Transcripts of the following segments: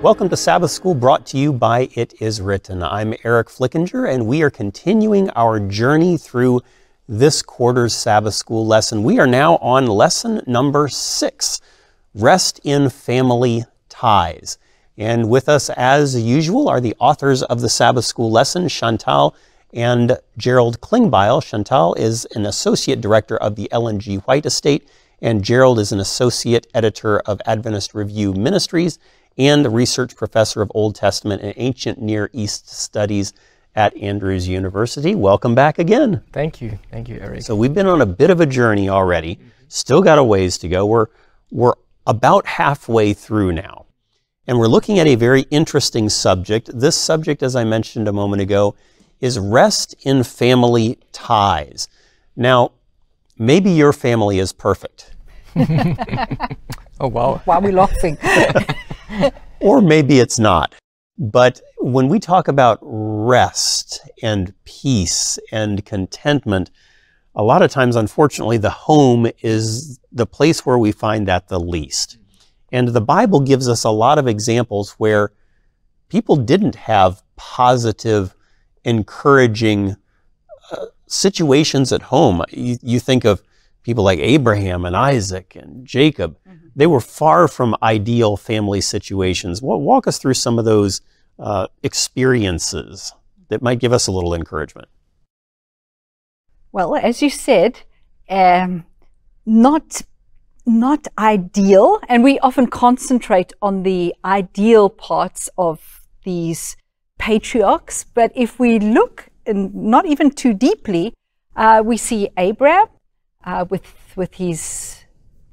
Welcome to Sabbath School, brought to you by It Is Written. I'm Eric Flickinger, and we are continuing our journey through this quarter's Sabbath School lesson. We are now on lesson number 6, Rest in Family Ties. And with us, as usual, are the authors of the Sabbath School lesson, Chantal and Gerald Klingbeil. Chantal is an associate director of the Ellen G. White Estate, and Gerald is an associate editor of Adventist Review Ministries and the research professor of Old Testament and Ancient Near East Studies at Andrews University. Welcome back again. Thank you, Eric. So we've been on a bit of a journey already. Still got a ways to go. We're about halfway through now. And we're looking at a very interesting subject. This subject, as I mentioned a moment ago, is rest in family ties. Now, maybe your family is perfect. Oh, wow. Why are we laughing? Or maybe it's not. But when we talk about rest and peace and contentment, a lot of times, unfortunately, the home is the place where we find that the least. And the Bible gives us a lot of examples where people didn't have positive, encouraging situations at home. You think of people like Abraham and Isaac and Jacob. They were far from ideal family situations. Walk us through some of those experiences that might give us a little encouragement. Well, as you said, not ideal, and we often concentrate on the ideal parts of these patriarchs. But if we look, and not even too deeply, we see Abraham with his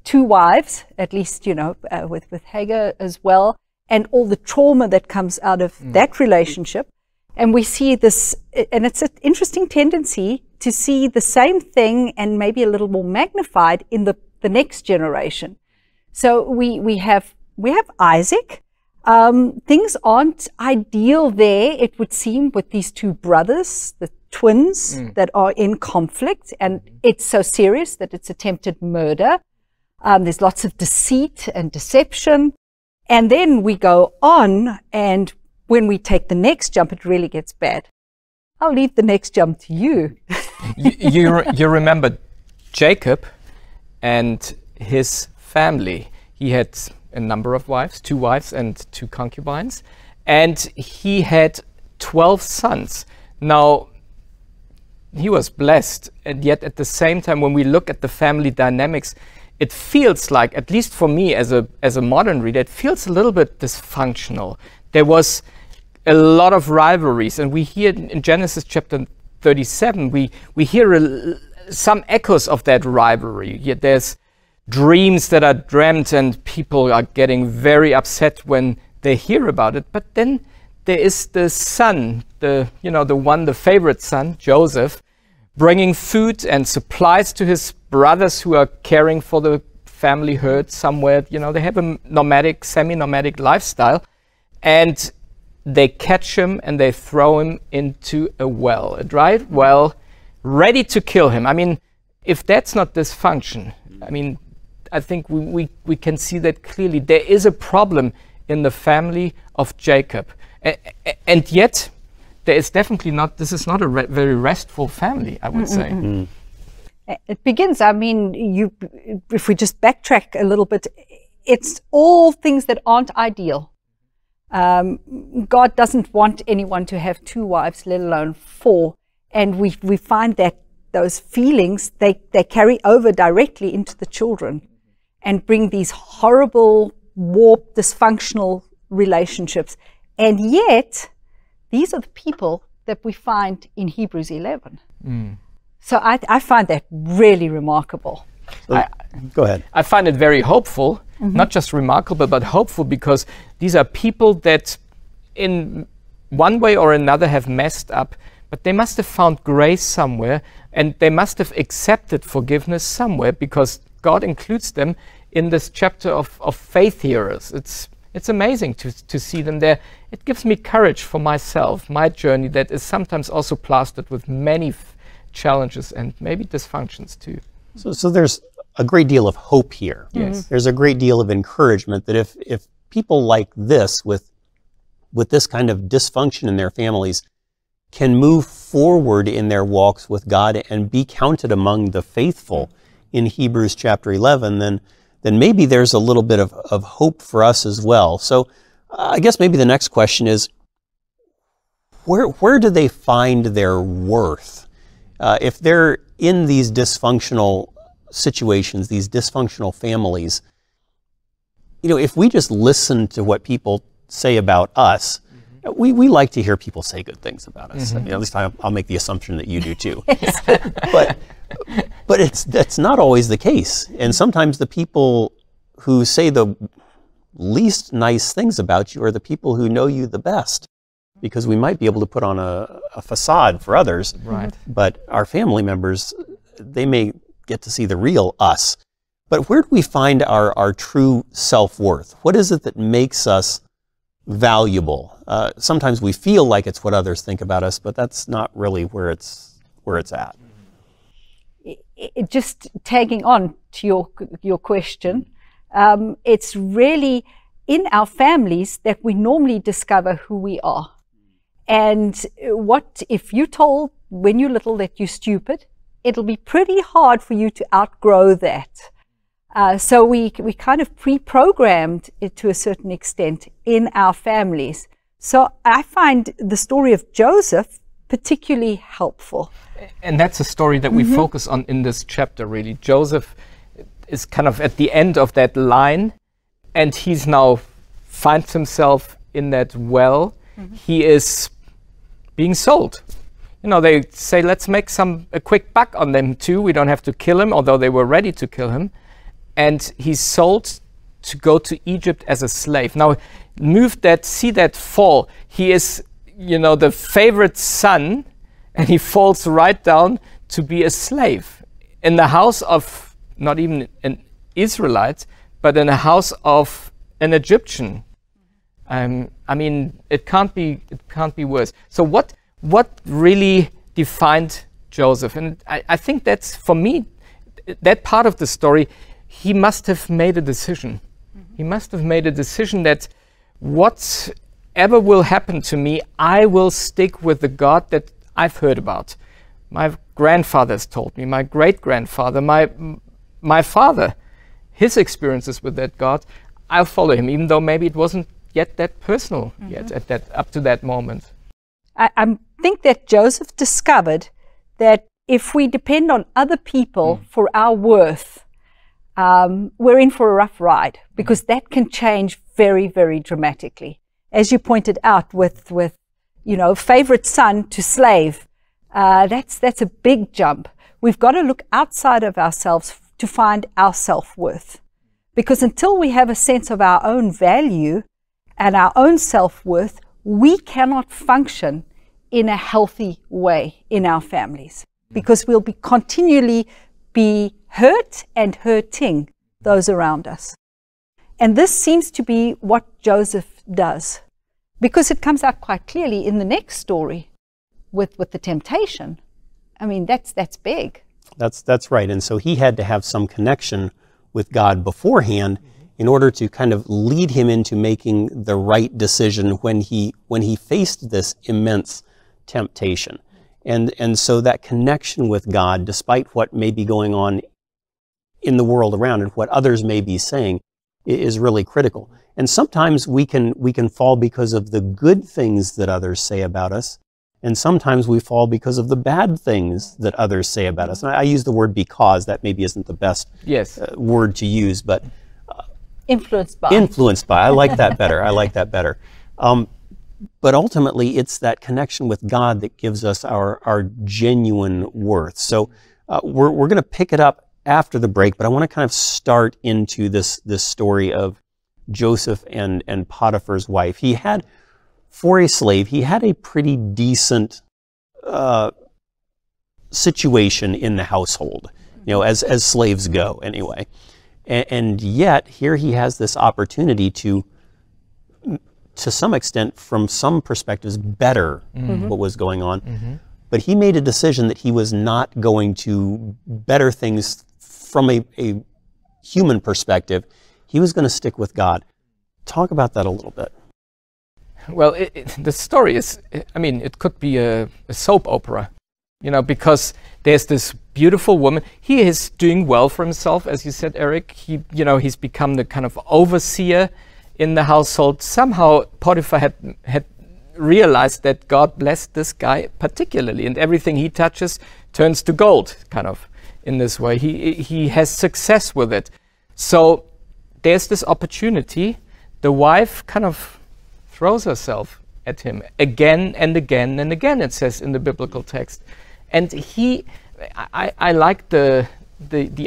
2 wives, at least, with Hagar as well, and all the trauma that comes out of that relationship. And we see this, and it's an interesting tendency to see the same thing and maybe a little more magnified in the next generation. So we have Isaac. Things aren't ideal there, it would seem, with these two brothers, the twins that are in conflict, and it's so serious that it's attempted murder. There's lots of deceit and deception. And then we go on, and when we take the next jump, it really gets bad. I'll leave the next jump to you. You remember Jacob and his family. He had a number of wives, 2 wives and 2 concubines, and he had 12 sons. Now, he was blessed, and yet at the same time, when we look at the family dynamics, it feels like, at least for me as a modern reader, it feels a little bit dysfunctional. There was a lot of rivalries, and we hear in Genesis chapter 37, we hear some echoes of that rivalry. Yet there's dreams that are dreamt, and people are getting very upset when they hear about it. But then there is the son, the favorite son, Joseph, bringing food and supplies to his brothers who are caring for the family herd somewhere. They have a nomadic, semi-nomadic lifestyle, and they catch him and they throw him into a well, a dry well, ready to kill him. I mean, if that's not dysfunction, I think we can see that clearly. There is a problem in the family of Jacob. And yet, there is definitely not, this is not a very restful family, I would say. It begins, if we just backtrack a little bit, it's all things that aren't ideal. God doesn't want anyone to have 2 wives, let alone 4. And we find that those feelings, they carry over directly into the children and bring these horrible, warped, dysfunctional relationships. And yet, these are the people that we find in Hebrews 11. So I find that really remarkable. So, go ahead. I find it very hopeful, not just remarkable, but hopeful, because these are people that in one way or another have messed up, but they must have found grace somewhere, and they must have accepted forgiveness somewhere, because God includes them in this chapter of faith heroes. It's amazing to see them there. It gives me courage for myself, my journey that is sometimes also plastered with many challenges and maybe dysfunctions too. So there's a great deal of hope here. Yes. There's a great deal of encouragement that if people like this, with this kind of dysfunction in their families, can move forward in their walks with God and be counted among the faithful in Hebrews chapter 11, then maybe there's a little bit of hope for us as well. So I guess maybe the next question is, where do they find their worth? If they're in these dysfunctional situations, these dysfunctional families, if we just listen to what people say about us, we like to hear people say good things about us. At least I'll make the assumption that you do too. But that's not always the case. And sometimes the people who say the least nice things about you are the people who know you the best, because we might be able to put on a facade for others. Right. But our family members, they may get to see the real us. But where do we find our true self-worth? What is it that makes us valuable? Sometimes we feel like it's what others think about us, but that's not really where it's at. Just tagging on to your question, it's really in our families that we normally discover who we are. And what if you're told when you're little that you're stupid, it'll be pretty hard for you to outgrow that. So we kind of pre-programmed it to a certain extent in our families. So I find the story of Joseph particularly helpful. And that's a story that we focus on in this chapter, really. Joseph is kind of at the end of that line, and he's now finds himself in that well. He is being sold. They say, let's make a quick buck on them too. We don't have to kill him, although they were ready to kill him. And he's sold to go to Egypt as a slave. Now, see that fall. He is, the favorite son, and he falls right down to be a slave in the house of not even an Israelite, but in the house of an Egyptian. It can't be worse. So what really defined Joseph? And I think that's, for me, that part of the story, he must have made a decision. He must have made a decision that whatever will happen to me, I will stick with the God that I've heard about. My grandfathers told me, my great-grandfather, my father, his experiences with that God, I'll follow him, even though maybe it wasn't yet that personal yet up to that moment. I think that Joseph discovered that if we depend on other people for our worth, we're in for a rough ride, because that can change very, very dramatically. As you pointed out, with favorite son to slave, that's a big jump. We've got to look outside of ourselves to find our self-worth, because until we have a sense of our own value and our own self-worth, we cannot function in a healthy way in our families, because we'll be continually be hurt and hurting those around us. And this seems to be what Joseph does, because it comes out quite clearly in the next story with the temptation. I mean, that's big. That's right. And so he had to have some connection with God beforehand in order to kind of lead him into making the right decision when he faced this immense temptation. And so that connection with God, despite what may be going on in the world around and what others may be saying, is really critical. And sometimes we can fall because of the good things that others say about us, and sometimes we fall because of the bad things that others say about us. And I use the word because. That maybe isn't the best word to use, but influenced by. Influenced by. I like that better. But ultimately, it's that connection with God that gives us our genuine worth. So we're going to pick it up after the break, but I want to kind of start into this story of Joseph and Potiphar's wife. He had, for a slave, he had a pretty decent situation in the household, as slaves go anyway. And yet, here he has this opportunity to some extent, from some perspectives, better what was going on. But he made a decision that he was not going to better things from a human perspective. He was going to stick with God. Talk about that a little bit. Well, the story is, it could be a soap opera, because there's this beautiful woman. He is doing well for himself, as you said, Eric. He's become the kind of overseer in the household. Somehow Potiphar had realized that God blessed this guy particularly, and everything he touches turns to gold, kind of, in this way. He has success with it. So there's this opportunity. The wife kind of throws herself at him again and again and again, it says in the biblical text. And I like the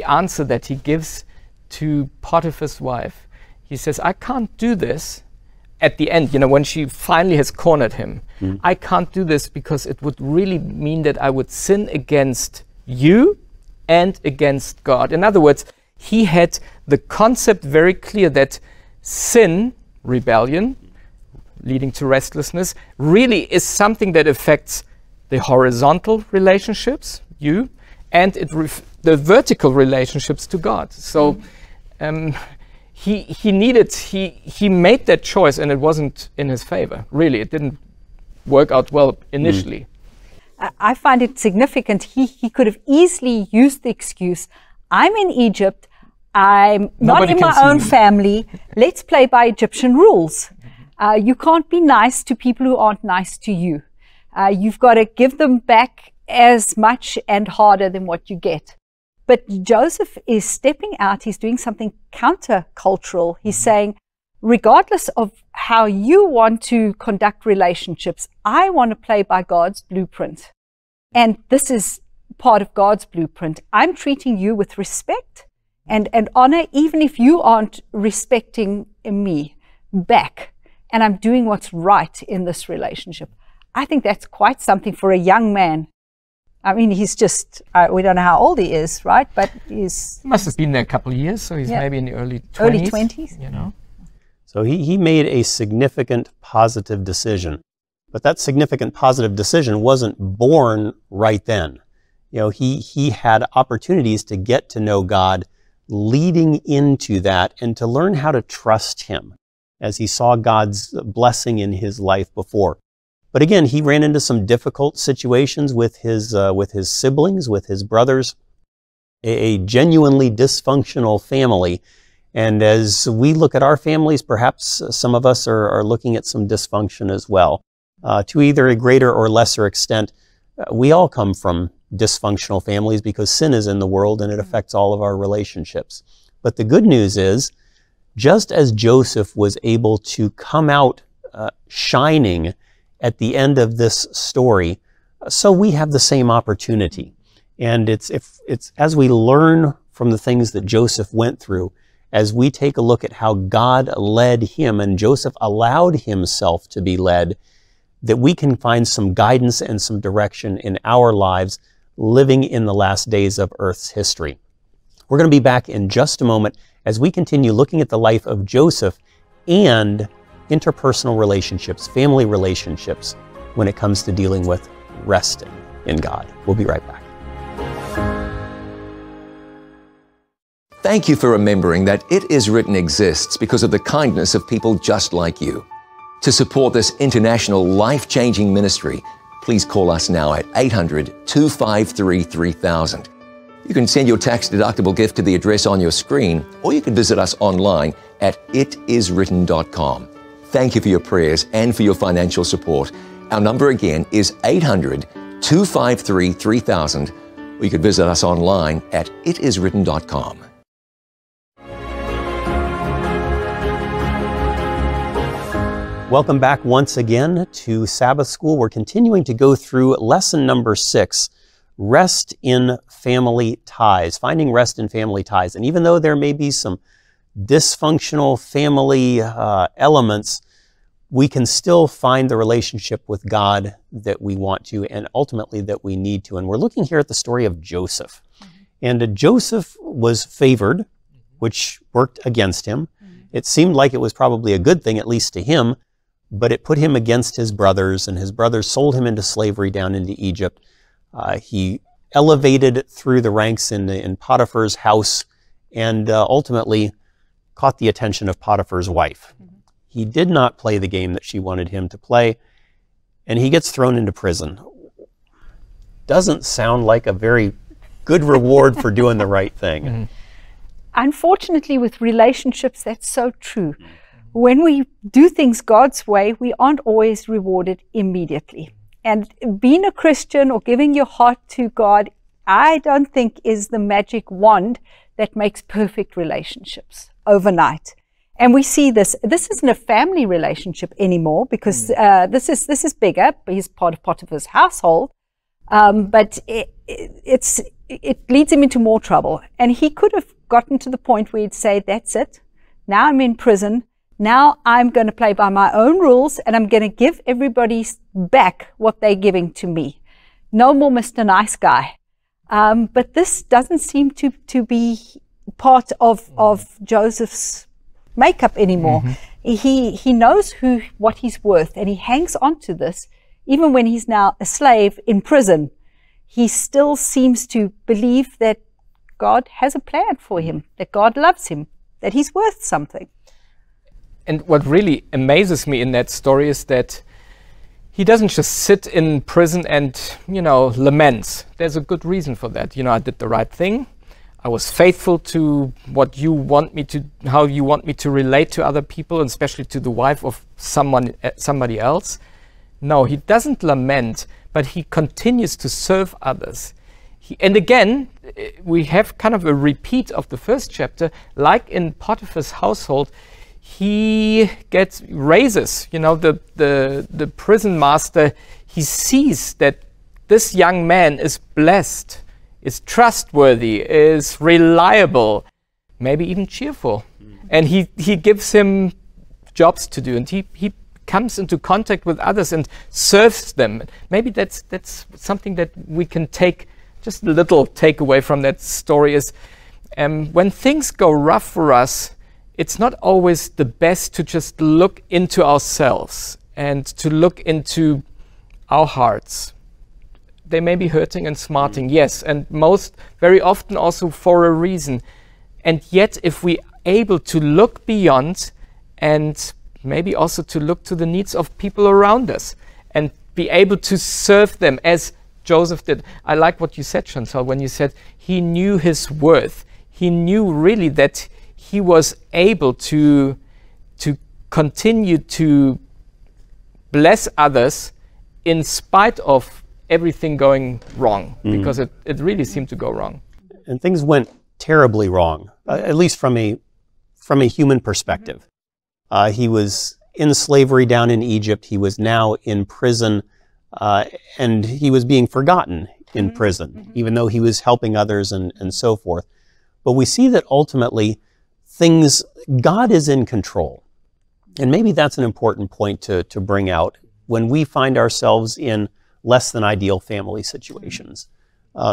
answer that he gives to Potiphar's wife. He says, I can't do this at the end, when she finally has cornered him. I can't do this because it would really mean that I would sin against you and against God. In other words, he had the concept very clear that sin, rebellion, leading to restlessness, really is something that affects the horizontal relationships, you, and the vertical relationships to God. So he made that choice, and it wasn't in his favor. Really, it didn't work out well initially. I find it significant. He could have easily used the excuse, I'm in Egypt, I'm not in my own family, let's play by Egyptian rules. You can't be nice to people who aren't nice to you. You've got to give them back as much and harder than what you get. But Joseph is stepping out. He's doing something countercultural. He's saying, regardless of how you want to conduct relationships, I want to play by God's blueprint. And this is part of God's blueprint. I'm treating you with respect and honor, even if you aren't respecting me back, and I'm doing what's right in this relationship. I think that's quite something for a young man. I mean, he's just, we don't know how old he is, right? But he must have been there a couple of years, so he's maybe in the early 20s. Early 20s. You know. So he made a significant positive decision. But that significant positive decision wasn't born right then. You know, he had opportunities to get to know God leading into that and to learn how to trust him as he saw God's blessing in his life before. But again, he ran into some difficult situations with his siblings, with his brothers, a genuinely dysfunctional family. And as we look at our families, perhaps some of us are looking at some dysfunction as well. To either a greater or lesser extent, we all come from dysfunctional families because sin is in the world and it affects all of our relationships. But the good news is, just as Joseph was able to come out shining at the end of this story, so we have the same opportunity. And it's as we learn from the things that Joseph went through, as we take a look at how God led him and Joseph allowed himself to be led, that we can find some guidance and some direction in our lives living in the last days of Earth's history. We're going to be back in just a moment as we continue looking at the life of Joseph and interpersonal relationships, family relationships, when it comes to dealing with resting in God. We'll be right back. Thank you for remembering that It Is Written exists because of the kindness of people just like you. To support this international life-changing ministry, please call us now at 800-253-3000. You can send your tax-deductible gift to the address on your screen, or you can visit us online at itiswritten.com. Thank you for your prayers and for your financial support. Our number again is 800-253-3000, or you could visit us online at itiswritten.com. Welcome back once again to Sabbath School. We're continuing to go through lesson number 6, Rest in Family Ties, finding rest in family ties. And even though there may be some dysfunctional family elements, we can still find the relationship with God that we want to and ultimately that we need to. And we're looking here at the story of Joseph. And Joseph was favored, which worked against him. It seemed like it was probably a good thing, at least to him, but it put him against his brothers, and his brothers sold him into slavery down into Egypt. He elevated through the ranks in Potiphar's house and ultimately caught the attention of Potiphar's wife. He did not play the game that she wanted him to play, and he gets thrown into prison. Doesn't sound like a very good reward for doing the right thing. Unfortunately, with relationships, that's so true. When we do things God's way, we aren't always rewarded immediately. And being a Christian or giving your heart to God, I don't think is the magic wand that makes perfect relationships overnight. And we see this. This isn't a family relationship anymore because this is bigger. He's part of Potiphar's household, but it leads him into more trouble. And he could have gotten to the point where he'd say, "That's it. Now I'm in prison. Now I'm going to play by my own rules, and I'm going to give everybody back what they're giving to me. No more Mr. Nice Guy." But this doesn't seem to be part of Joseph's makeup anymore. He knows what he's worth, and he hangs on to this. Even when he's now a slave in prison, he still seems to believe that God has a plan for him, that God loves him, that he's worth something. And what really amazes me in that story is that he doesn't just sit in prison and, laments. There's a good reason for that. I did the right thing. I was faithful to what you want me to, how you want me to relate to other people, and especially to the wife of somebody else. No, he doesn't lament, but he continues to serve others. And again, we have kind of a repeat of the first chapter, like in Potiphar's household. He gets raises, the prison master, he sees that this young man is blessed, is trustworthy, is reliable. maybe even cheerful. And he gives him jobs to do, and he comes into contact with others and serves them. Maybe that's something that we can take, just a little takeaway from that story is, when things go rough for us, it's not always the best to just look into ourselves and to look into our hearts. They may be hurting and smarting, yes, and very often also for a reason. And yet, if we able to look beyond and maybe also to look to the needs of people around us and be able to serve them as Joseph did. I like what you said, Chantal, when you said he knew his worth. He knew really that he was able to continue to bless others in spite of everything going wrong, because it really seemed to go wrong. And things went terribly wrong, at least from a human perspective. He was in slavery down in Egypt. He was now in prison, and he was being forgotten in prison, even though he was helping others and so forth. But we see that ultimately God is in control. And maybe that's an important point to bring out when we find ourselves in less than ideal family situations.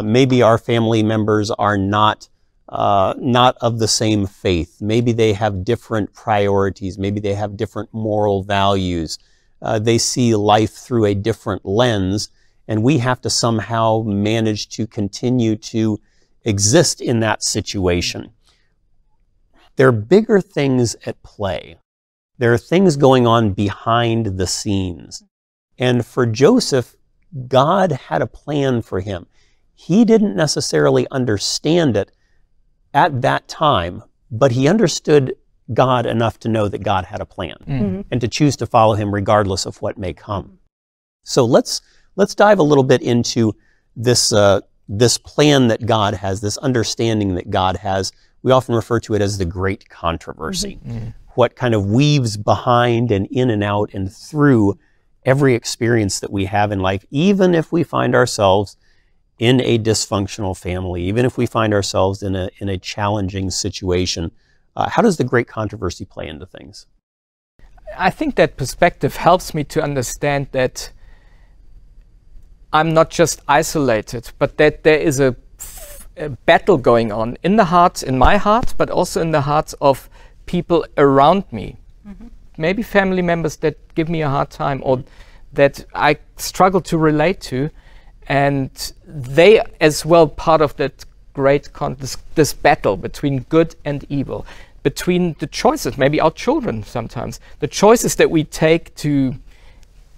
Maybe our family members are not of the same faith. Maybe they have different priorities. Maybe they have different moral values. They see life through a different lens, and we have to somehow manage to continue to exist in that situation. There are bigger things at play. There are things going on behind the scenes. And for Joseph, God had a plan for him. He didn't necessarily understand it at that time, but he understood God enough to know that God had a plan and to choose to follow him regardless of what may come. So let's dive a little bit into this plan that God has, this understanding that God has. We often refer to it as the great controversy. What kind of weaves behind and in and out and through every experience that we have in life, even if we find ourselves in a dysfunctional family, even if we find ourselves in a challenging situation. How does the great controversy play into things? I think that perspective helps me to understand that I'm not just isolated, but that there is a battle going on in the heart, in my heart, but also in the hearts of people around me. Maybe family members that give me a hard time or that I struggle to relate to, and they as well part of that great this battle between good and evil, between the choices, maybe our children sometimes, the choices that we take to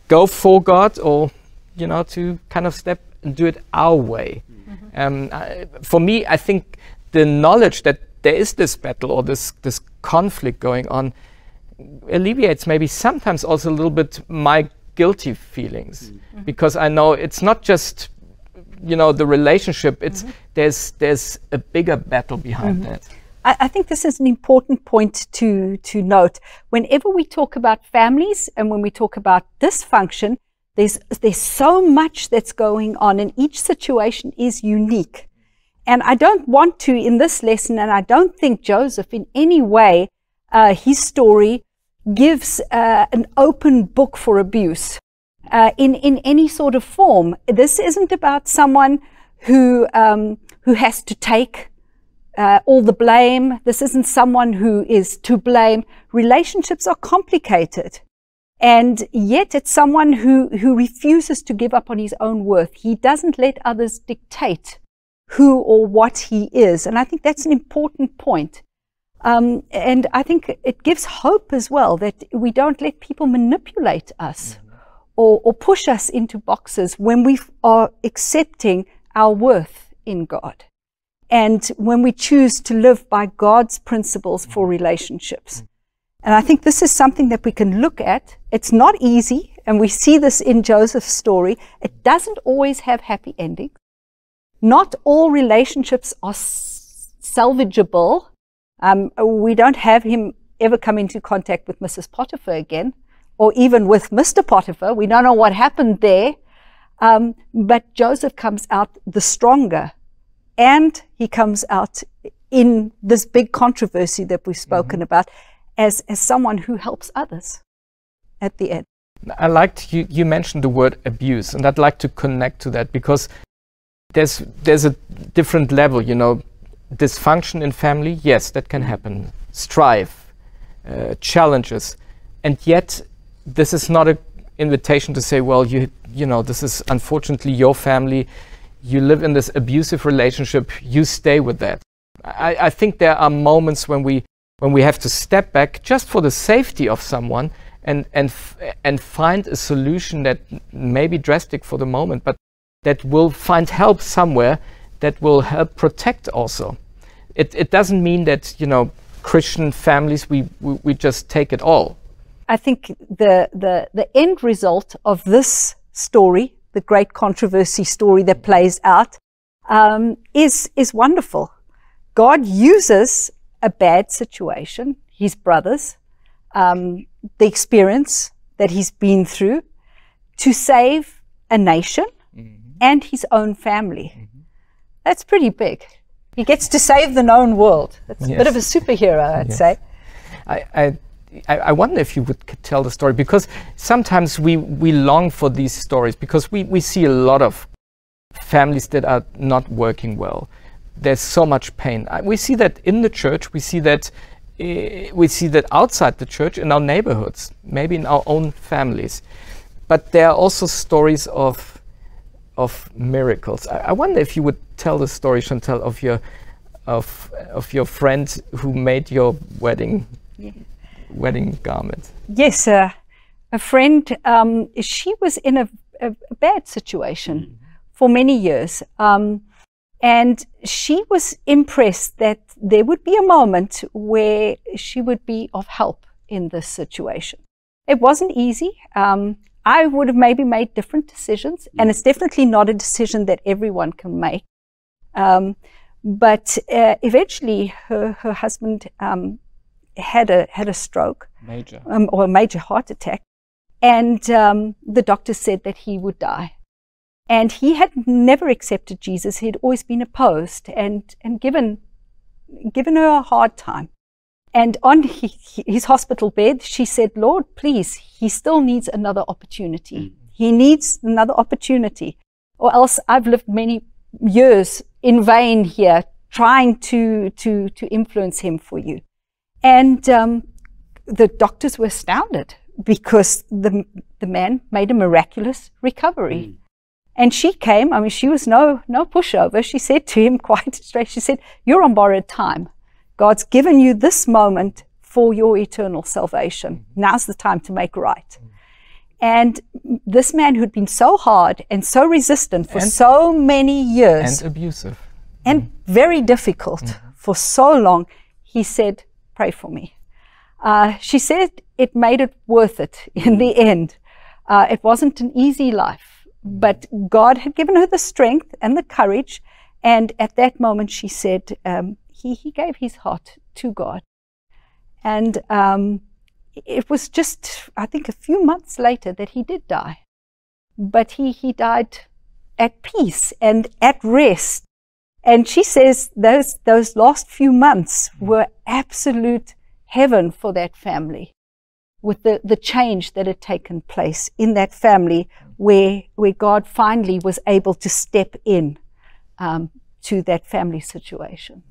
go for God or, to kind of step and do it our way. For me, I think the knowledge that there is this battle or this conflict going on alleviates maybe sometimes also a little bit my guilty feelings, because I know it's not just the relationship, it's there's a bigger battle behind that. I think this is an important point to note. Whenever we talk about families and when we talk about dysfunction, there's so much that's going on, and each situation is unique. And I don't want to, in this lesson, and I don't think Joseph in any way, his story gives an open book for abuse in any sort of form. This isn't about someone who has to take all the blame. This isn't someone who is to blame. Relationships are complicated. And yet it's someone who refuses to give up on his own worth. He doesn't let others dictate who or what he is. And I think that's an important point. And I think it gives hope as well that we don't let people manipulate us or push us into boxes when we are accepting our worth in God. And when we choose to live by God's principles for relationships. And I think this is something that we can look at. It's not easy, and we see this in Joseph's story. It doesn't always have happy endings. Not all relationships are salvageable. We don't have him ever come into contact with Mrs. Potiphar again, or even with Mr. Potiphar. We don't know what happened there. But Joseph comes out the stronger, and he comes out in this big controversy that we've spoken about as someone who helps others at the end. I liked you mentioned the word abuse, and I'd like to connect to that because there's a different level, you know, dysfunction in family, yes, that can happen, strife, challenges, and yet this is not an invitation to say, well, you know, this is unfortunately your family, you live in this abusive relationship, you stay with that. I think there are moments when we have to step back just for the safety of someone and find a solution that may be drastic for the moment, but that will find help somewhere that will help protect also. It doesn't mean that, you know, Christian families, we just take it all. I think the end result of this story, the great controversy story that plays out, is wonderful. God uses a bad situation, his brothers, the experience that he's been through, to save a nation and his own family. That's pretty big. He gets to save the known world. That's a bit of a superhero, I'd say. I wonder if you would tell the story, because sometimes we long for these stories, because we see a lot of families that are not working well. There's so much pain. We see that in the church. We see that outside the church, in our neighborhoods, maybe in our own families. But there are also stories of miracles. I wonder if you would tell the story, Chantal, of your friend who made your wedding garment. Yes, a friend. She was in a bad situation for many years, and she was impressed that there would be a moment where she would be of help in this situation. It wasn't easy. I would have maybe made different decisions, and it's definitely not a decision that everyone can make. But eventually, her husband had a stroke, or a major heart attack, and the doctor said that he would die. And he had never accepted Jesus. He had always been opposed and given her a hard time. And on his hospital bed, she said, Lord, please, he still needs another opportunity. He needs another opportunity, or else I've lived many years in vain here trying to influence him for you. And the doctors were astounded because the man made a miraculous recovery. And she came, I mean, she was no pushover. She said to him quite straight, she said, you're on borrowed time. God's given you this moment for your eternal salvation. Now's the time to make right. And this man who'd been so hard and so resistant for so many years. And abusive. And very difficult for so long, he said, pray for me. She said it made it worth it in the end. It wasn't an easy life, but God had given her the strength and the courage. And at that moment, she said, he gave his heart to God. And it was just, I think, a few months later that he did die. But he died at peace and at rest. And she says those last few months were absolute heaven for that family, with the change that had taken place in that family, where God finally was able to step in to that family situation.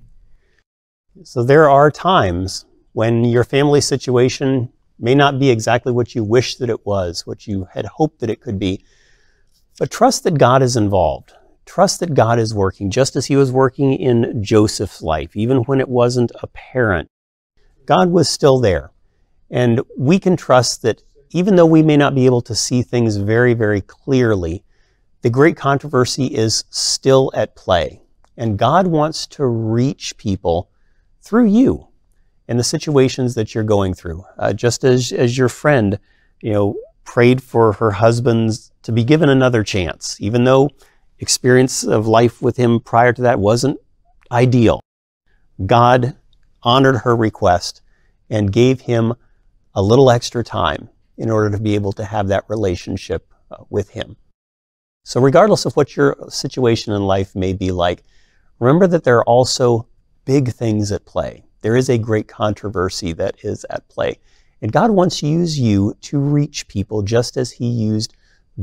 So there are times when your family situation may not be exactly what you wish that it was, what you had hoped that it could be, but trust that God is involved. Trust that God is working, just as he was working in Joseph's life, even when it wasn't apparent. God was still there. And we can trust that even though we may not be able to see things very, very clearly, the great controversy is still at play. And God wants to reach people through you and the situations that you're going through. Just as your friend, prayed for her husband to be given another chance, even though experience of life with him prior to that wasn't ideal. God honored her request and gave him a little extra time in order to be able to have that relationship with him. So regardless of what your situation in life may be like, remember that there are also big things at play. There is a great controversy that is at play. And God wants to use you to reach people just as he used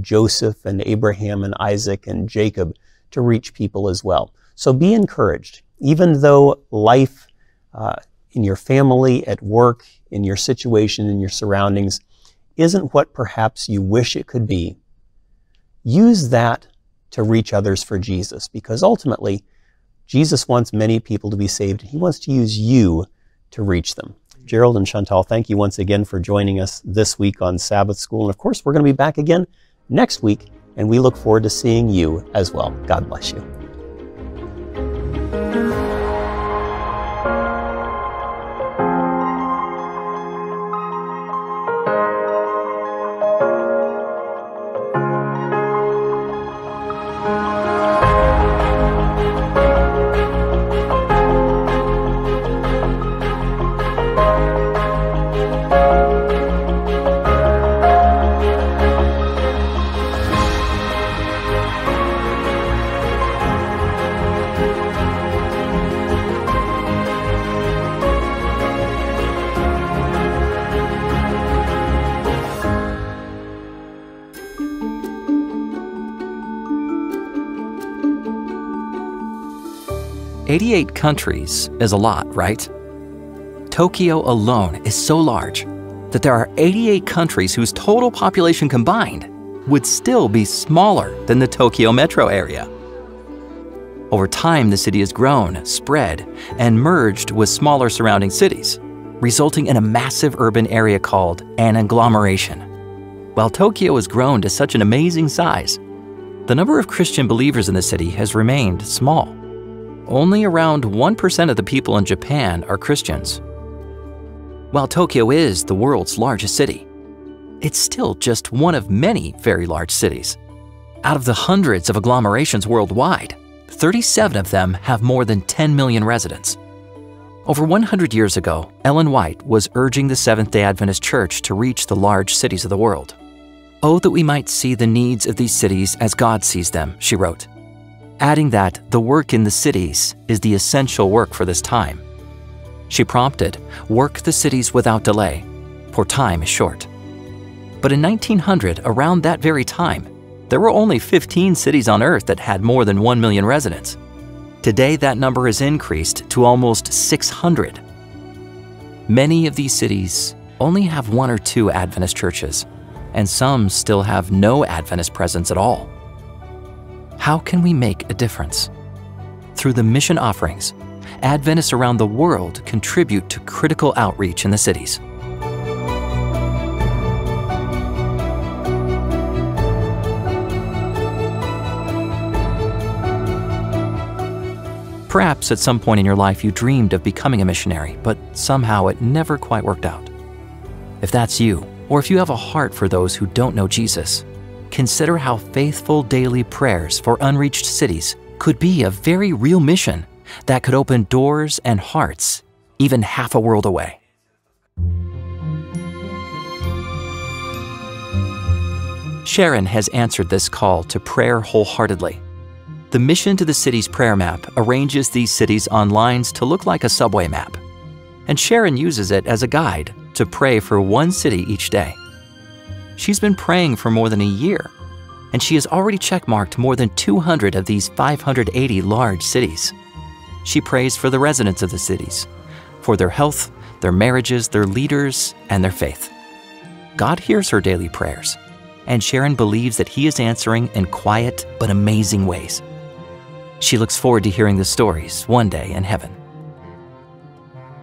Joseph and Abraham and Isaac and Jacob to reach people as well. So be encouraged. Even though life in your family, at work, in your situation, in your surroundings, isn't what perhaps you wish it could be, use that to reach others for Jesus, because ultimately, Jesus wants many people to be saved. He wants to use you to reach them. Gerald and Chantal, thank you once again for joining us this week on Sabbath School. And of course, we're going to be back again next week, and we look forward to seeing you as well. God bless you. "88 countries is a lot, right? Tokyo alone is so large that there are 88 countries whose total population combined would still be smaller than the Tokyo metro area. Over time, the city has grown, spread, and merged with smaller surrounding cities, resulting in a massive urban area called an agglomeration. While Tokyo has grown to such an amazing size, the number of Christian believers in the city has remained small. Only around 1% of the people in Japan are Christians. While Tokyo is the world's largest city, it's still just one of many very large cities. Out of the hundreds of agglomerations worldwide, 37 of them have more than 10 million residents. Over 100 years ago, Ellen White was urging the Seventh-day Adventist Church to reach the large cities of the world. "Oh, that we might see the needs of these cities as God sees them," she wrote, adding that the work in the cities is the essential work for this time. She prompted, "Work the cities without delay, for time is short." But in 1900, around that very time, there were only 15 cities on Earth that had more than 1 million residents. Today, that number has increased to almost 600. Many of these cities only have 1 or 2 Adventist churches, and some still have no Adventist presence at all. How can we make a difference? Through the mission offerings, Adventists around the world contribute to critical outreach in the cities. Perhaps at some point in your life you dreamed of becoming a missionary, but somehow it never quite worked out. If that's you, or if you have a heart for those who don't know Jesus, consider how faithful daily prayers for unreached cities could be a very real mission that could open doors and hearts even half a world away. Sharon has answered this call to prayer wholeheartedly. The Mission to the Cities prayer map arranges these cities on lines to look like a subway map, and Sharon uses it as a guide to pray for one city each day. She's been praying for more than a year, and she has already checkmarked more than 200 of these 580 large cities. She prays for the residents of the cities, for their health, their marriages, their leaders, and their faith. God hears her daily prayers, and Sharon believes that He is answering in quiet but amazing ways. She looks forward to hearing the stories one day in heaven.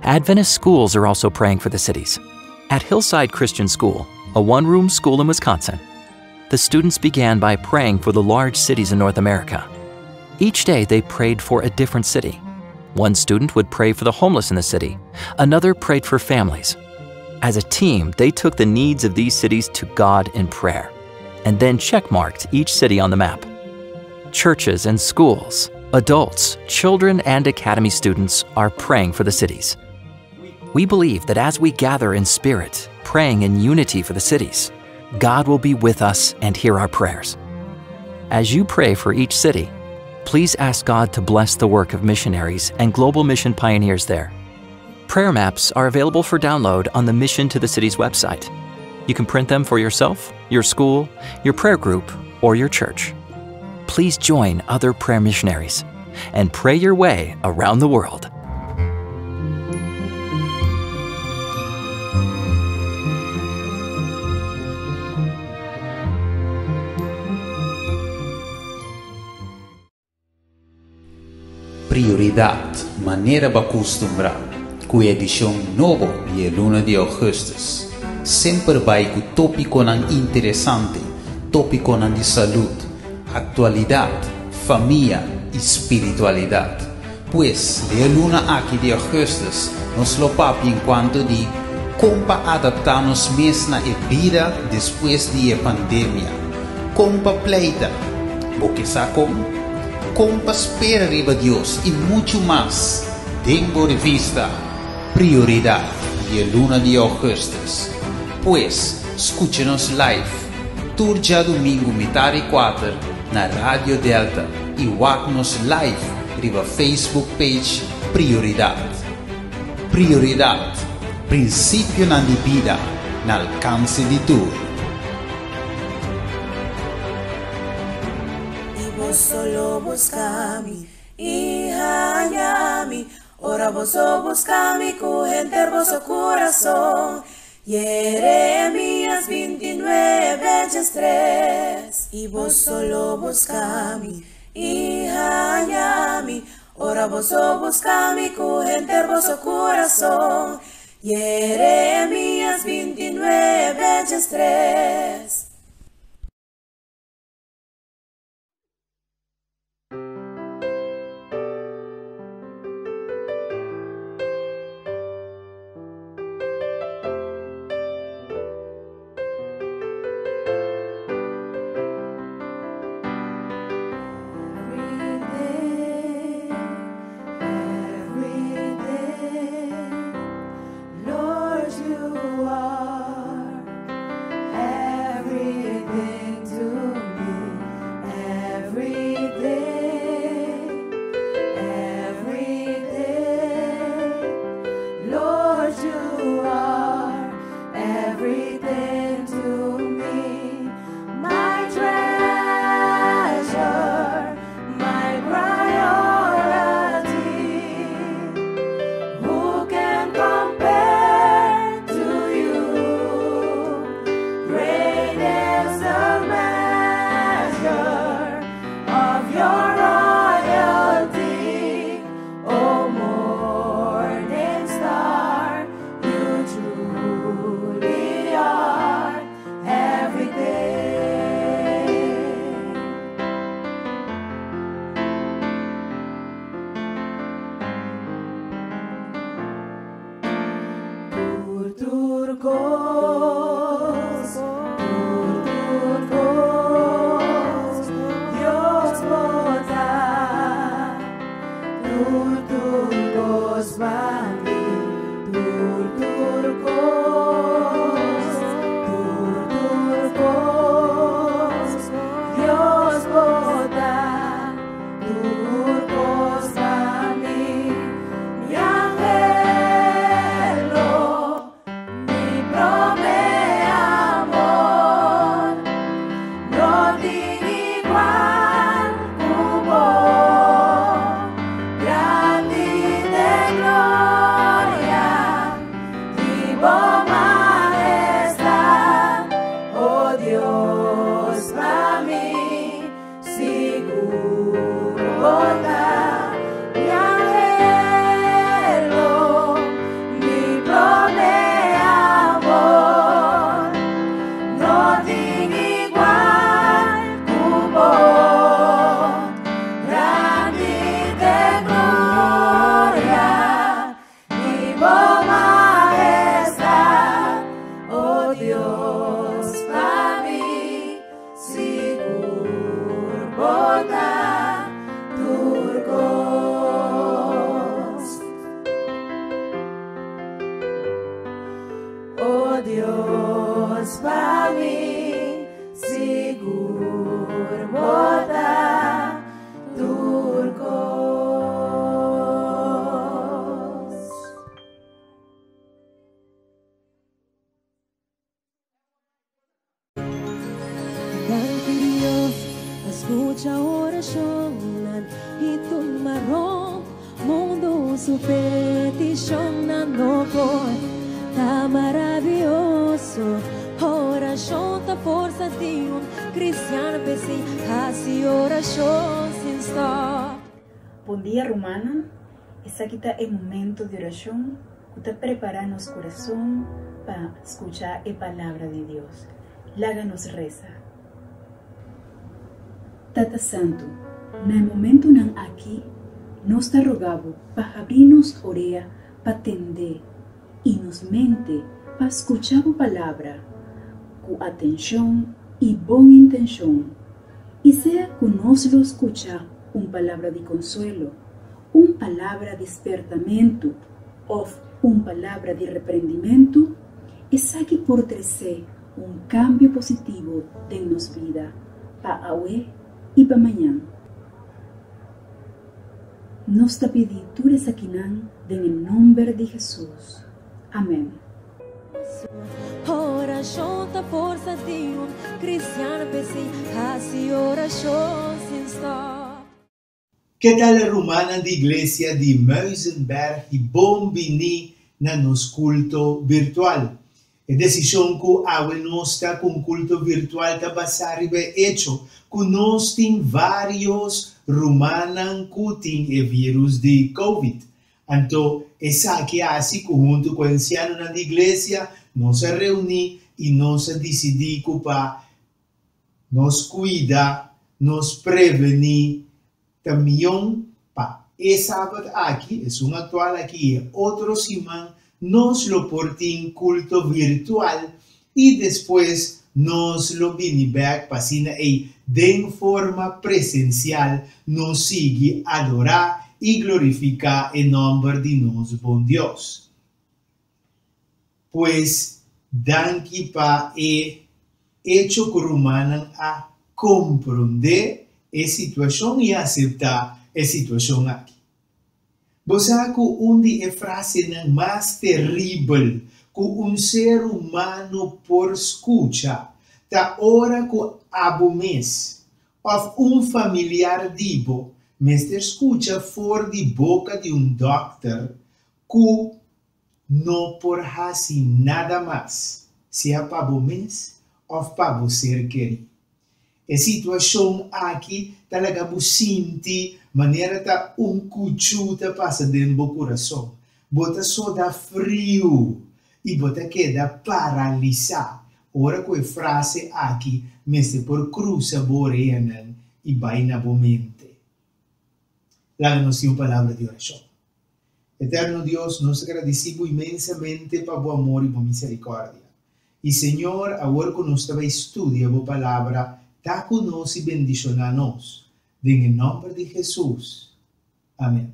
Adventist schools are also praying for the cities. At Hillside Christian School, a one-room school in Wisconsin, the students began by praying for the large cities in North America. Each day they prayed for a different city. One student would pray for the homeless in the city. Another prayed for families. As a team, they took the needs of these cities to God in prayer, and then checkmarked each city on the map. Churches and schools, adults, children, and academy students are praying for the cities. We believe that as we gather in spirit, praying in unity for the cities, God will be with us and hear our prayers. As you pray for each city, please ask God to bless the work of missionaries and global mission pioneers there. Prayer maps are available for download on the Mission to the City's website. You can print them for yourself, your school, your prayer group, or your church. Please join other prayer missionaries and pray your way around the world. Prioridad, maneira acostumbrada, com edição novo e luna de augustus. Sempre vai com tópico interessante, tópico de saúde, atualidade, família e espiritualidade. Pois, de luna aqui de augustus, nos lo papi enquanto de como adaptar-nos mesmo na vida depois da pandemia. Como pleita, porque sabe como espera riba Deus e muito mais. Tengo de vista prioridade de luna de augustus. Pois, escute-nos live, turja domingo metade e 4 na Rádio Delta e watch-nos live riba Facebook page Prioridade. Prioridade, princípio na vida, na alcance de tudo. Solo buscami y hallami, ora vos buscami cu hermoso corazón. Jeremías 29:3. Y vos solo buscami y hallami, ora vos buscami cu hermoso corazón. Jeremías 29:3. Oh escucha oración y tu marrón, mundo su petición no por, está maravilloso. Oración ta força de cristiano pensei, assim oración sin stop. Bom dia, Romana. Esse aqui está o momento de oração que está preparando nosso coração para escuchar a palavra de Deus. Láganos reza. Tata Santo, no momento não aqui, nós te rogamos para abrir-nos orelha para atender e nos mente para escuchar a palavra com atenção e boa intenção. E seja que nós lo escuchar uma palavra de consuelo, uma palavra de despertamento ou uma palavra de repreendimento, essa aqui por trazer cambio positivo em nossa vida para hoje e para amanhã. Nós te pedimos tudo isso aqui em nome de Jesus. Amém. Oração ta força de cristiano pensei, assim oração sin stop. Que tal a Romana de Iglesia de Muizenberg e bom-vindo na nosso culto virtual. A decisão que a nossa com culto virtual está basada em hecho que nós temos vários romanos que têm o vírus de Covid. Então, essa aqui é assim que junto com o anciano da igreja, nós se reunimos e nós decidimos para nos cuidar, nos prevenir, também para esse sábado aqui, é um atual aqui, outro semana, nós lo portamos culto virtual e depois nós lo vinimos back para de forma presencial, nos sigue adorar e glorificar o nome de nosso bom Deus. Pois, daqui para o hecho que Romano a compreender a situação e aceitar a situação aqui. Você sabe que uma das frases mais terríveis que ser humano por escutar, da hora que abomece, ou familiar dibo, mas escuta fora de boca de doctor que não por fazer nada mais, seja para abomece ou para você querer. A situação aqui talaga você sente maneira tá cuchu tá passa dentro do coração. Bota só dá frio e bota queda paralisar. Ora com a frase aqui, mas por cruza boreana e vai na mente. Láganos uma palavra de oração. Eterno Deus, nos agradecemos imensamente para o amor e por misericórdia. E Senhor, agora que nós estamos estudando a palavra, está conosco e bendicionar-nos. Em nome de Jesus. Amém.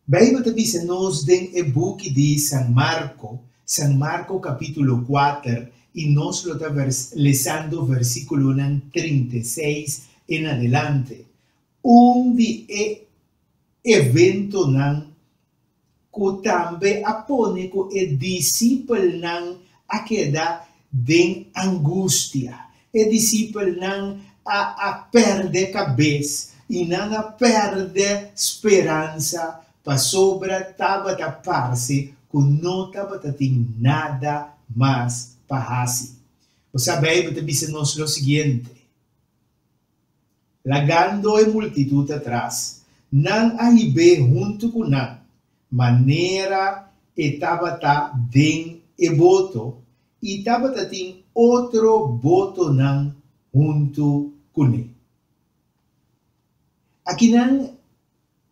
Bem, também nos den o book de San Marco capítulo 4, e nós lo estamos lendo versículo 36 em adelante. Onde evento que também apone que o discípulo a queda de angústia. O discípulo a perder cabeça e não a perder esperança para sobra tava da parte que não tava tem nada mais para fazer. Você sabe, também nós o seguinte. Lagando a multitud atrás, não arribe junto com não, maneira estava den e boto, e estava tem outro boto não junto com ele. Aqui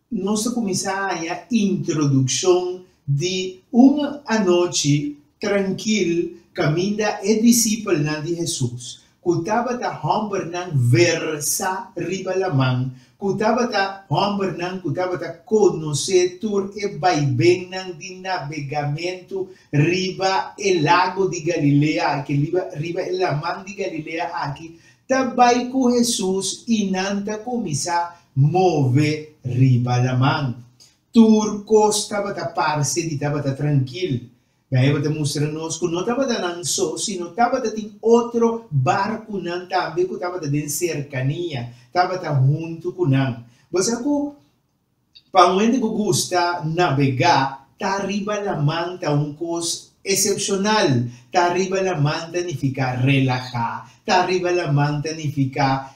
nós começamos a introdução de uma noite tranquila caminha e discípulo de Jesus. Kutaba ta homber nang versa riba lamang, kutaba ta homber nang kutaba ta conocer tur e vaivén nang di navegamento riba el lago de Galilea, que riba el lamang de Galilea aqui, tabay ko Jesus inanta komisa move riba lamang. Tur costa bata parse di tabata tranquil. Daí você mostra-nos que não estava dando só, sino estava dando outro barco não também, que estava dando cercania, estava junto com não. Você que, para onde que gosta navegar, está arriba da manta coisa excepcional, está arriba da manta não fica relaxar, está arriba da manta não fica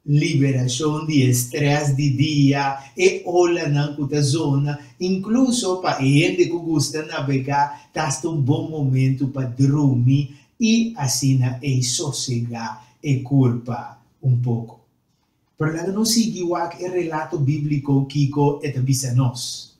liberação de estresse de dia e olha na zona, incluso para gente que gosta de navegar, está um bom momento para dormir e assim e sossegar e curva pouco. Pero lá não seguiu o relato bíblico que avisa nós.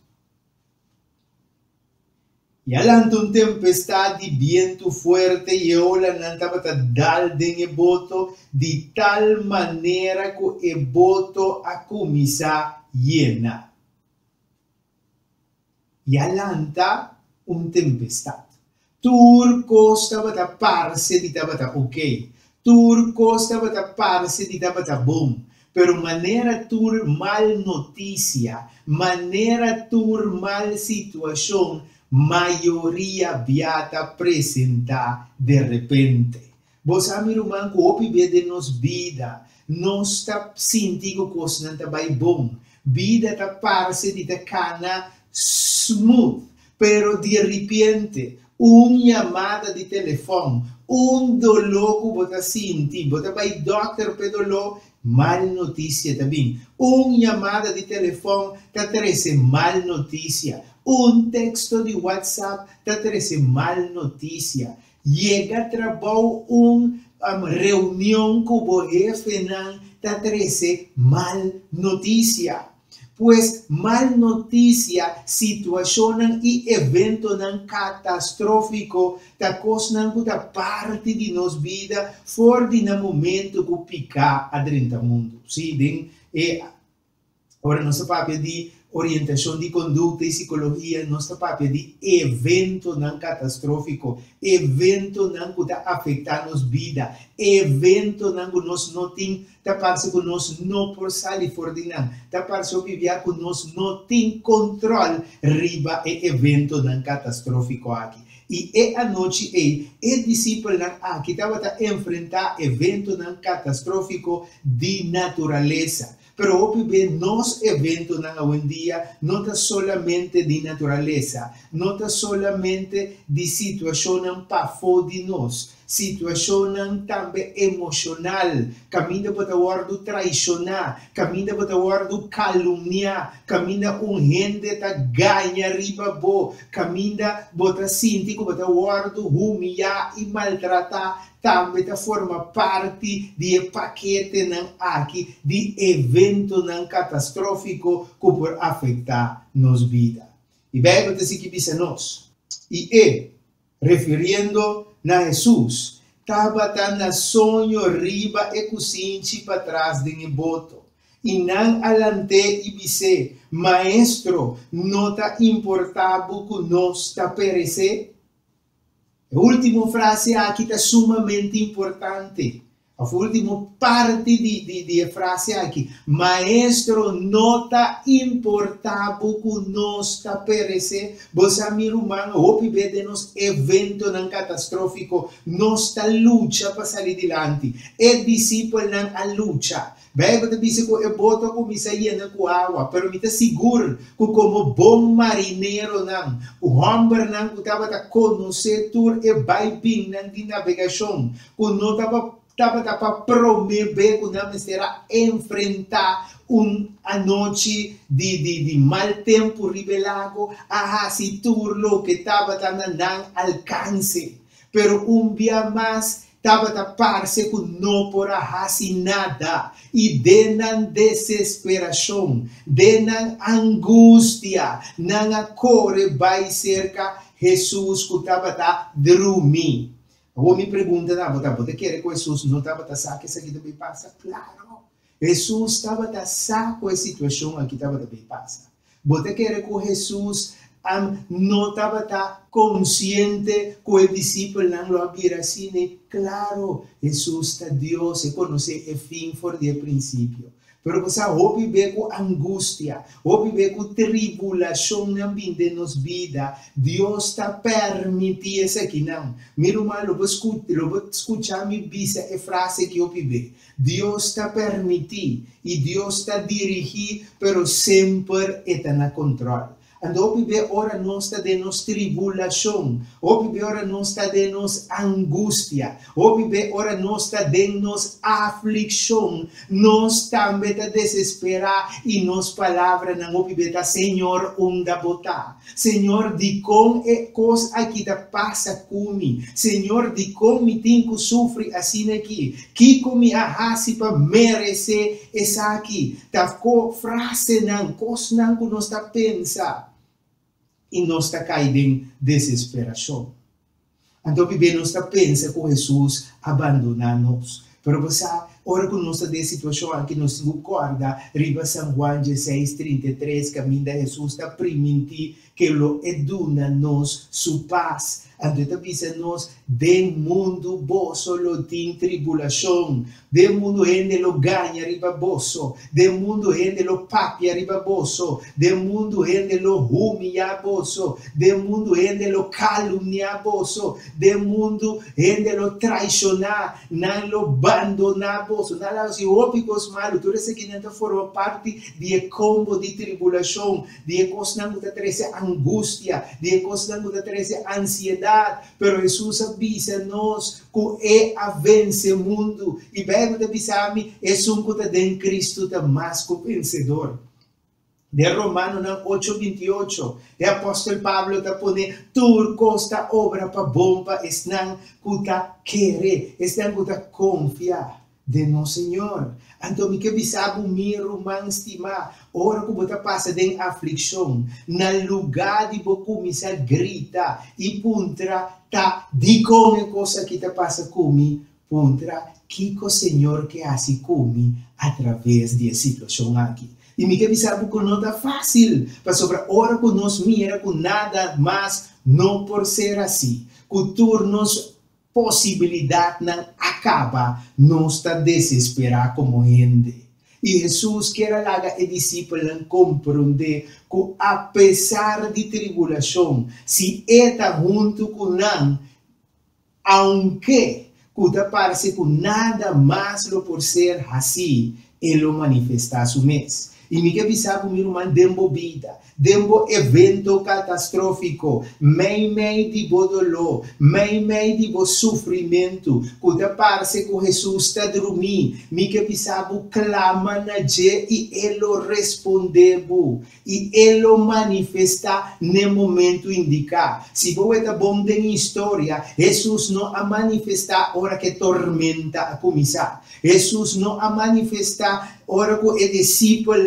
E além de tempestade, viento fuerte, e ola não estava dal de boto, de tal maneira que o boto a começar llena. E além tempestade. Turco estava a parse de estava ok. Turco estava a parse de estava bom. Pero maneira tur mal notícia, maneira tur mal situação, maioria viata presenta de repente. Vos amigo manco opi de nos vida, nós está sentindo que não está bem bom. Vida está parece de cana smooth, pero de repente, chamada de telefone, dolor que você sente, você vai doctor para dolor, mal notícia também. Chamada de telefone, está trazendo mal notícia. Texto de WhatsApp, está trazendo mal notícia. Chega a trabalho, reunião com o jefe, está trazendo mal notícia. Pues mal notícia, situação e evento catastrófico, da coisa da parte de nossa vida, fora de momento que pica adentro do mundo. Sim, agora nossa papel de orientação de conduta e psicologia, nossa papel de evento catastrófico, evento que afeta nossa vida, evento que nós não temos, parece que nós não por sair fora de nós, parece que nós não temos controle riba evento catastrófico aqui. E a noite discípulo aqui estava a enfrentar evento catastrófico de natureza. Pero nos eventos hoy en día no está solamente de naturaleza, no está solamente de situación para de nos, situación también emocional, camina para guardo traicionar, camina para guardo calumniar, camina gente ta ganha riba bo, camina para sentir para guardo humilhar e maltratar, também forma parte do paquete aqui de evento catastrófico que pode afetar nossa vida. E bem, você que diz nós. E referindo a Jesus, estava na sonho riba e cozinha para trás de boto. E não alante e disse, maestro, não está importável que nós está perecer? A última frase aqui está sumamente importante. A última parte de frase aqui. Maestro, não está importável que nós está perecer. Você, amigo humano, ouve de nos evento catastrófico. Nós está luta para sair adiante. É discípulo a luta. Bem, você diz que é boto começa a ir com água, pero me está seguro que como bom marinheiro o homem que estava a conhecer tudo e vai bem de navegação, que não estava para promover que não será enfrentar a noite de mal tempo ribelago, se tudo que estava não alcance, pero dia mais estava a parece que não porá fazer nada e denan desesperação, denan angústia, não corre vai cerca Jesus que estava a dormir. Eu me pergunto, você quer que Jesus não estava a sacar isso aqui também passa? Claro, Jesus estava a sacar a situação aqui também passa. Você quer que Jesus não estava consciente que o discípulo não lo havia assim? Claro, Jesus está Deus e conhece o fim for de princípio. Pero você hoje vê com angústia, hoje vê com tribulação na vida nos vida. Deus está permitindo isso aqui não. Miro mal, eu vou escutar minha bisa a frase que eu vive. Deus está permitindo e Deus está dirigindo, pero sempre está na controle. Ando vive ora não está de nos tribulação, o vive ora não está de nos angústia, o vive ora não está de nos aflição, nós também está desesperar e nos palavras não vive está Senhor onda botar, Senhor Dikon é coisa aqui da passa comigo, Senhor Dikon me tem que sofrer assim aqui, que me arrase para merecer essa aqui, tá com frase não, coisa não que nós está pensando. E nós está caindo em desesperação. Então, nós está pensando que Jesus abandonou-nos. Mas você, ora que nós está em situação aqui, nós recorda, riba São Juan 16:33, que ainda Jesus está permitindo que ele dona-nos sua paz. Então, está dizendo nós, de mundo bosso lo tem tribulação, de mundo gente lo ganha riba bosso, de mundo gente lo papia riba bosso, de mundo gente lo humilha bosso, de mundo gente lo calumnia bosso, de mundo gente lo traiciona, não lo abandona bosso, não lá os ópicos malos, tudo isso aqui não forma parte de combo de tribulação, de coisa não está trazendo angústia, de coisa não está trazendo ansiedade. Pero Jesus avisa-nos que é a vence o mundo. E Bíblia avisa-me, é que em Cristo está mais que vencedor. De Romano 8:28, o apóstolo Pablo está pondo turco esta obra para bomba, estão que está querer, estão que está confiar de nosso Senhor. Então, me que bisabo miro man estima, ora que você passa de aflição, na lugar de você começar a gritar e puntra, tá, Dikon é coisa que te passa comigo, puntra, que o Senhor que hace comigo através de situação aqui. E me que bisabo que não está fácil, para sobre ora que nós mira com nada mais, não por ser assim, que turnos possibilidade não acaba, não está desesperado como gente. E Jesus quer lá que os discípulos compreender que apesar de tribulação, se está junto com nós, aunque que parece que nada mais lo por ser assim, ele manifesta su mês. E me que avisava meu irmão dembo vida, dembo evento catastrófico, meio de dolor, meio de sofrimento, que parece que Jesus está dormindo, me que avisava clama na je e ele respondeu, e ele manifesta no momento indicado. Se você está bom em história, Jesus não a manifestar hora que tormenta a começar. Jesus não a manifestar hora que o discípulo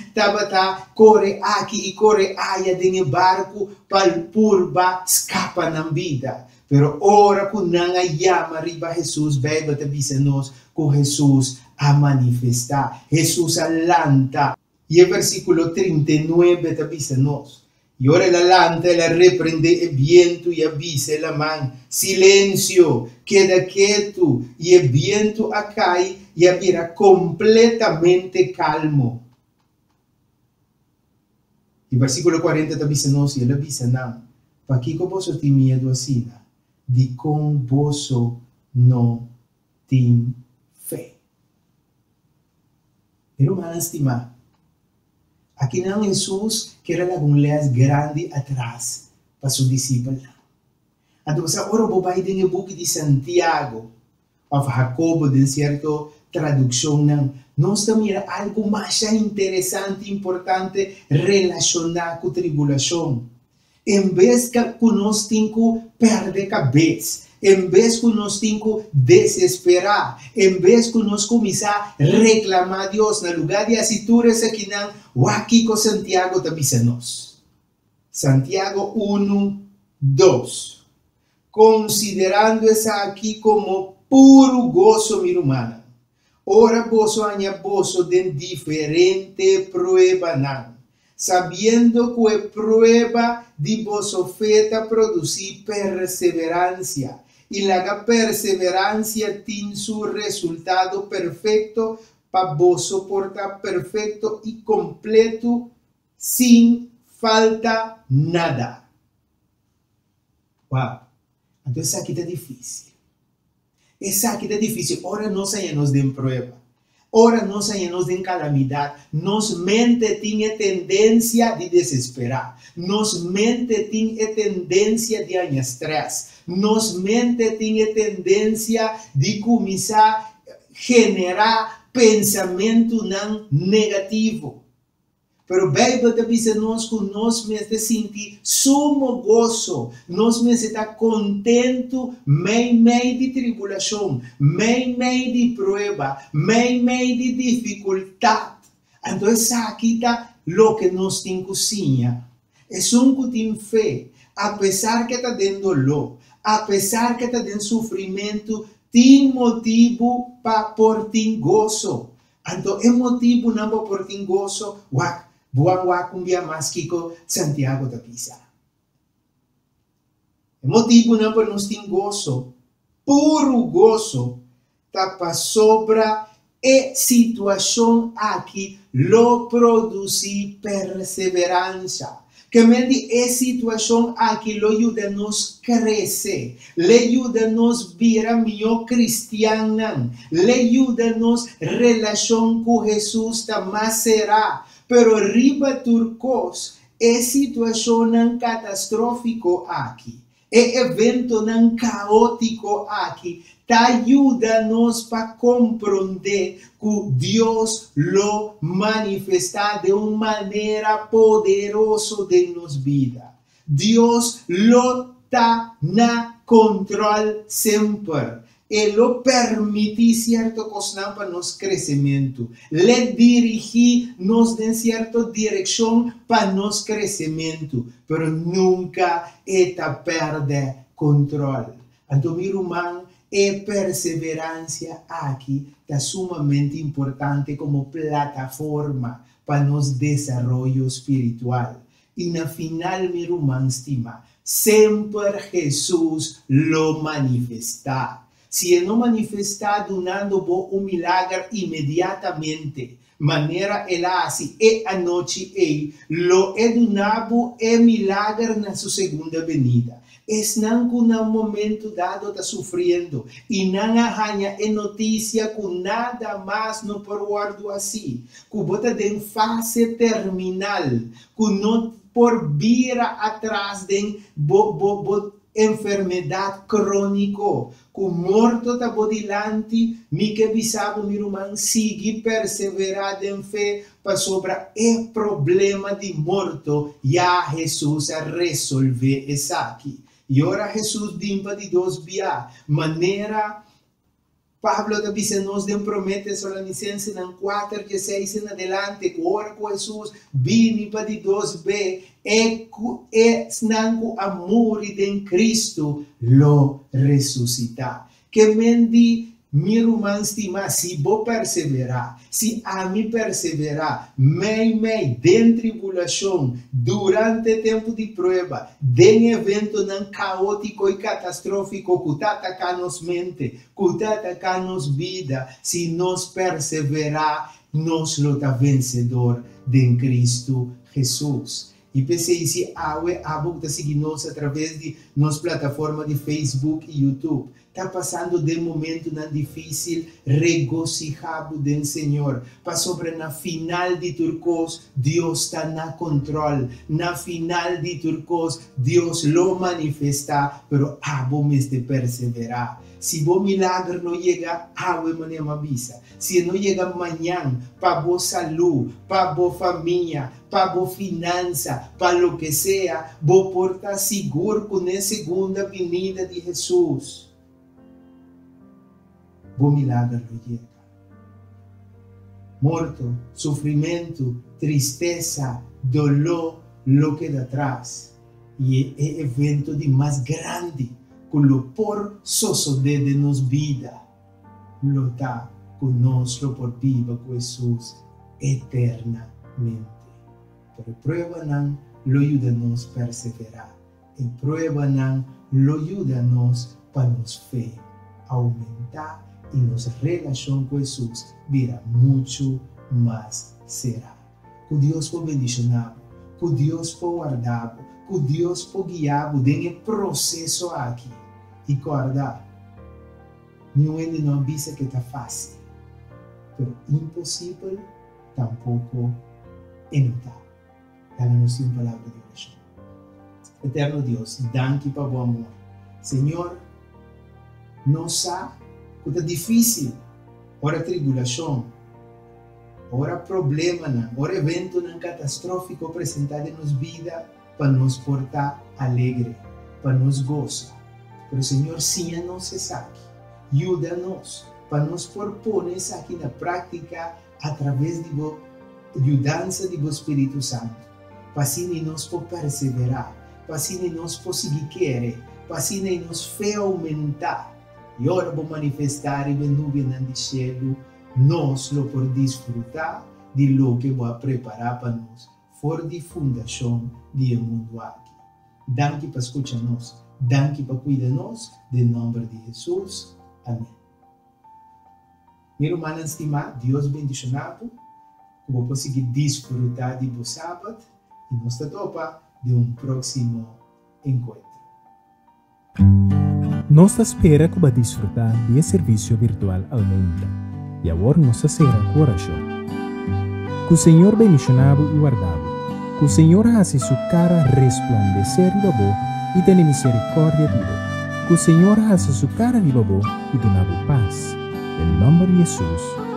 estava corre aqui e corre allá dentro do barco para purba escapa na vida. Pero ora que não chama riba Jesus, Bíblia te diz-nos que Jesus a manifestar. Jesus alanta. E o versículo 39 te diz-nos. E ora ela lanta, ela repreende o viento e avisa a mão. Silêncio, queda quieto. E o viento acai e a vira completamente calmo. E o versículo 40 te diz-nos, e ela diz, não, para que você tem medo assim? De com você não tem fé. Irmão estimado, aqui não Jesus quer algum leis grande atrás para seu discípulo. Então, você ora vai em o book de Santiago, ou Jacobo, de certa tradução, nós temos algo mais interessante, importante, relacionado com a tribulação. Em vez que nós temos que perder a cabeça, em vez que nós temos que desesperar, em vez que nós começar a reclamar a Deus, no lugar de assituras aqui não, o aqui com Santiago está dizendo-nos. Santiago 1:2. Considerando essa aqui como puro gozo, meu irmão. Ora vos aña vos de diferente prueba não. Sabiendo que a prueba de vossa fé produzir perseverancia, e la perseverancia tiene su resultado perfecto para vos soportar perfecto y completo sin falta nada. Wow. Entonces aquí está difícil. Esa aquí está difícil. Ahora nos llenos de prueba. Ahora nos llenos de calamidad. Nos mente tiene tendencia de desesperar. Nos mente tiene tendencia de añadir estrés. Nos mente tiene tendencia de comenzar a generar pensamento negativo. Pero Bíblia está dizendo que nós mesmos sentir sumo gozo, nós mesmos estar contento, meio de tribulação, meio de prova, meio de dificuldade. Então, aqui está o que nós temos que cozinhar. É que tem fé, apesar que está dando dolor, apesar que está dando sofrimento, tem motivo para por ter gozo. Então, é motivo não para por ter gozo, buang kumbia mas kiko Santiago da Pisa. O motivo não para nós ter gozo, puro gozo, tapa sobra e situação aqui lo produzir perseverança. Que mendi é situação aqui lo ajuda a nos crescer, le ajuda a nos virar melhor cristiana, le ajuda a nos relação com Jesus também será. Pero riba turcos é situação não catastrófico aqui, é evento não caótico aqui, tá ajuda-nos para compreender que Deus lo manifesta de uma maneira poderosa de nossa vida. Deus lo tá na controle sempre. Ele permite certa coisa para nosso crescimento. Ele dirige nos em certa direção para nosso crescimento. Mas nunca está perde controle. Então, meu irmão, a perseverança aqui é sumamente importante como plataforma para nosso desenvolvimento espiritual. E na final, meu irmão, estima, sempre Jesus lo manifesta. Se ele não manifestar donando um milagre imediatamente, maneira ela assim, e a noite ele lo é donado milagre na sua segunda venida. Não que no momento dado está sofrendo e não arranha notícia com nada mais no perguardo assim, que bota em fase terminal, que não por vir atrás de enfermidade crônica, com morto está bodilante, me que bisabo, meu irmão, siga perseverar em fé para sobre o problema de morto, já Jesus a resolver isso aqui. E ora Jesus dimpa de dois via, maneira Pablo está dizendo, nos promete Solanicenses em 4:16 em adelante, que ora com Jesus, vini para de dois b, e snanco amor de Cristo lo ressuscitar. Que mendi, meu irmão estima, se vou perseverar, se a mim perseverar, mei, de tribulação, durante tempo de prova, de evento não caótico e catastrófico, que está atacando nos mente, que está atacando nos vida, se nós perseverar, nós luta vencedor de Cristo Jesus. E pensei se a está seguindo nós através de nossa plataforma de Facebook e YouTube. Está passando de momento na difícil, regocijado do Senhor. Para sobre na final de turcos, Deus está na controle. Na final de turcos, Deus lo manifesta, pero vamos de perseverar. Se o milagre não chega, amanhã me avisa. Se não chega amanhã, para a saúde, para a família, para a finança, para o que seja, vou portar seguro com a segunda vinda de Jesus. O milagre não chega. Morto, sofrimento, tristeza, dolor, lo que dá atrás. E é evento de mais grande, que o por suceder de nos vida, lo está conosco por viva com Jesus eternamente. Pero prueba não lo ajuda-nos a perseverar. E prueba não lo ajuda-nos para nos fé aumentar e nossa relação com Jesus virá muito mais será. Que Deus for bendicionado, que Deus for guardado, que Deus for guiado nesse processo aqui. E guardar, nenhum de nós avisa que está fácil, mas impossível tampouco é notar. Dá-nos uma palavra de oração. Eterno Deus, dá-nos para o amor. Senhor, não sabe que está difícil, ora tribulação, ora problema, ora evento catastrófico apresentado em nossa vida para nos portar alegre, para nos gozar. Pero Senhor, sim, não se sabe. Ajuda-nos para nos propor isso aqui na prática através da ajudança do Espírito Santo. Para assim nós podemos perseverar, para assim nós podemos seguir querer, para assim nós fé aumentar. E ora vou manifestar e nuvem no céu, nós lo por desfrutar de lo que vou preparar para nós, for de fundação do mundo aqui. Danke para escutar-nos, danke para cuidar-nos, em nome de Jesus. Amém. Meu irmão estimado, Deus bendicionado, que vou conseguir desfrutar de bom sábado e nos topa de próximo encontro. Nós espera que vai desfrutar de serviço virtual Almeida e agora nos será coração. Que o Senhor bendicionado e guardado, que o Senhor hace sua cara resplandecer de bobo e tenha misericórdia de vós. Que o Senhor hace sua cara de bobo e dê paz. Em nome de Jesus.